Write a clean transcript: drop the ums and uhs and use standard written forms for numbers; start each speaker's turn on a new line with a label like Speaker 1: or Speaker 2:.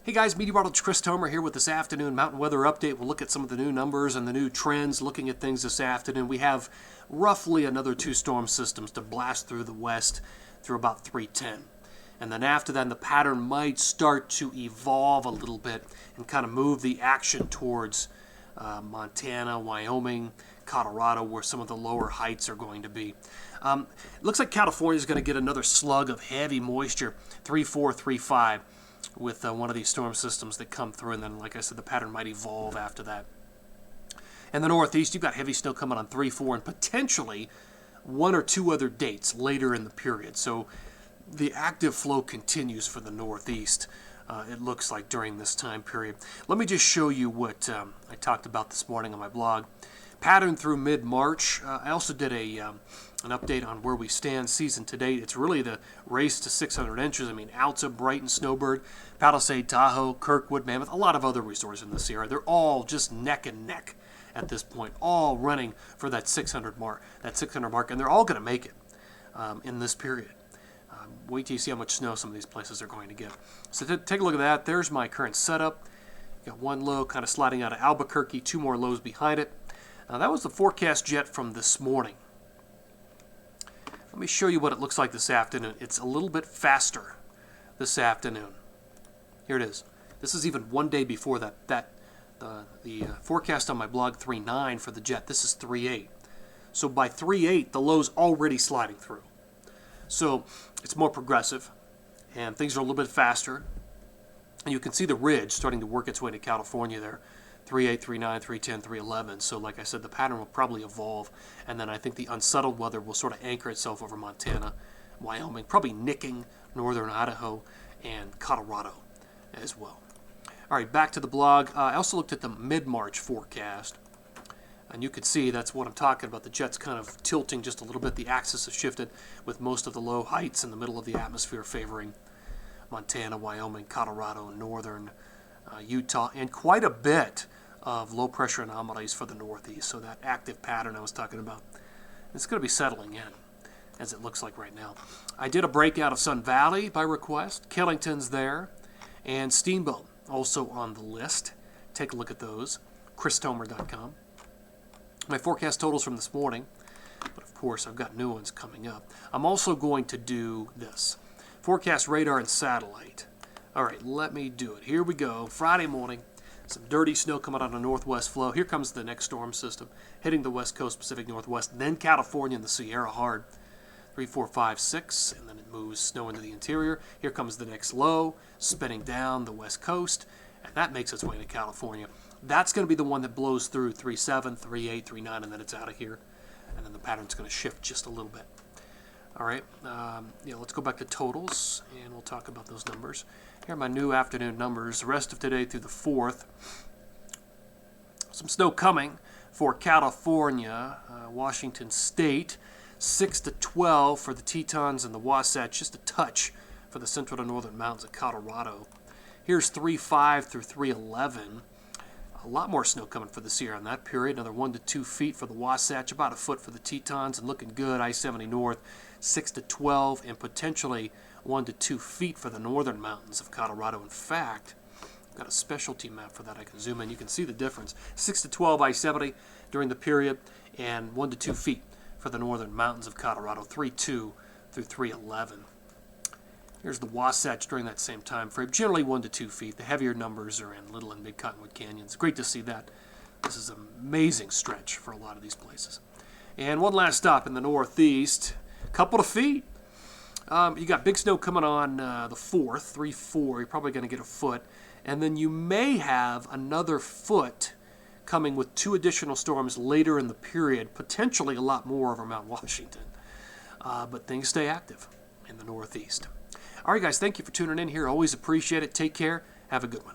Speaker 1: Hey guys, Meteorologist Chris Tomer here with this afternoon mountain weather update. We'll look at some of the new numbers and the new trends, looking at things this afternoon. We have roughly another 2 storm systems to blast through the west through about 3:10. And then after that, the pattern might start to evolve a little bit and kind of move the action towards Montana, Wyoming, Colorado, where some of the lower heights are going to be. It looks like California is going to get another slug of heavy moisture, 3-4, 3-5. With one of these storm systems that come through, and then, like I said, the pattern might evolve after that. In the Northeast, you've got heavy snow coming on 3-4, and potentially 1 or 2 other dates later in the period. So the active flow continues for the Northeast, it looks like, during this time period. Let me just show you what I talked about this morning on my blog. Pattern through mid-March. I also did an update on where we stand season to date. It's really the race to 600 inches. I mean, Alta, Brighton, Snowbird, Palisade, Tahoe, Kirkwood, Mammoth, a lot of other resorts in this area. They're all just neck and neck at this point, all running for that 600 mark, and they're all going to make it in this period. Wait till you see how much snow some of these places are going to get. So take a look at that. There's my current setup. Got one low kind of sliding out of Albuquerque, 2 more lows behind it. Now that was the forecast jet from this morning. Let me show you what it looks like this afternoon. It's a little bit faster this afternoon. Here it is. This is even one day before that. The forecast on my blog 3.9 for the jet. This is 3.8. So by 3.8, the low's already sliding through. So it's more progressive, and things are a little bit faster. And you can see the ridge starting to work its way to California there. 3.8, 3.9, 3.10, 3.11. So like I said, the pattern will probably evolve, and then I think the unsettled weather will sort of anchor itself over Montana, Wyoming, probably nicking northern Idaho and Colorado as well. All right, back to the blog. I also looked at the mid-March forecast, and you can see that's what I'm talking about. The jet's kind of tilting just a little bit. The axis has shifted with most of the low heights in the middle of the atmosphere favoring Montana, Wyoming, Colorado, northern Utah, and quite a bit of low-pressure anomalies for the Northeast. So that active pattern I was talking about, it's going to be settling in, as it looks like right now. I did a breakout of Sun Valley by request. Killington's there, and Steamboat also on the list. Take a look at those, christomer.com. My forecast totals from this morning, but of course I've got new ones coming up. I'm also going to do this, forecast radar and satellite. All right, let me do it. Here we go. Friday morning, some dirty snow coming out of the northwest flow. Here comes the next storm system, hitting the west coast, Pacific Northwest, then California and the Sierra hard. 3, 4, 5, 6, and then it moves snow into the interior. Here comes the next low, spinning down the west coast, and that makes its way to California. That's going to be the one that blows through 3.7, 3.8, 3.9, and then it's out of here. And then the pattern's going to shift just a little bit. All right, let's go back to totals, and we'll talk about those numbers. Here are my new afternoon numbers. The rest of today through the 4th. Some snow coming for California, Washington State. 6 to 12 for the Tetons and the Wasatch. Just a touch for the central to northern mountains of Colorado. Here's 3.5 through 3.11. A lot more snow coming for the Sierra in that period. Another 1 to 2 feet for the Wasatch, about a foot for the Tetons, and looking good. I-70 north, 6 to 12, and potentially 1 to 2 feet for the northern mountains of Colorado. In fact, I've got a specialty map for that. I can zoom in. You can see the difference. 6 to 12 I-70 during the period, and 1 to 2 feet for the northern mountains of Colorado, 3.2 through 3.11. Here's the Wasatch during that same time frame, generally 1 to 2 feet. The heavier numbers are in Little and Big Cottonwood Canyons. Great to see that. This is an amazing stretch for a lot of these places. And one last stop in the Northeast, a couple of feet. You got big snow coming on the 4th, 3-4. You're probably going to get a foot. And then you may have another foot coming with 2 additional storms later in the period, potentially a lot more over Mount Washington. But things stay active in the Northeast. All right, guys, thank you for tuning in here. Always appreciate it. Take care. Have a good one.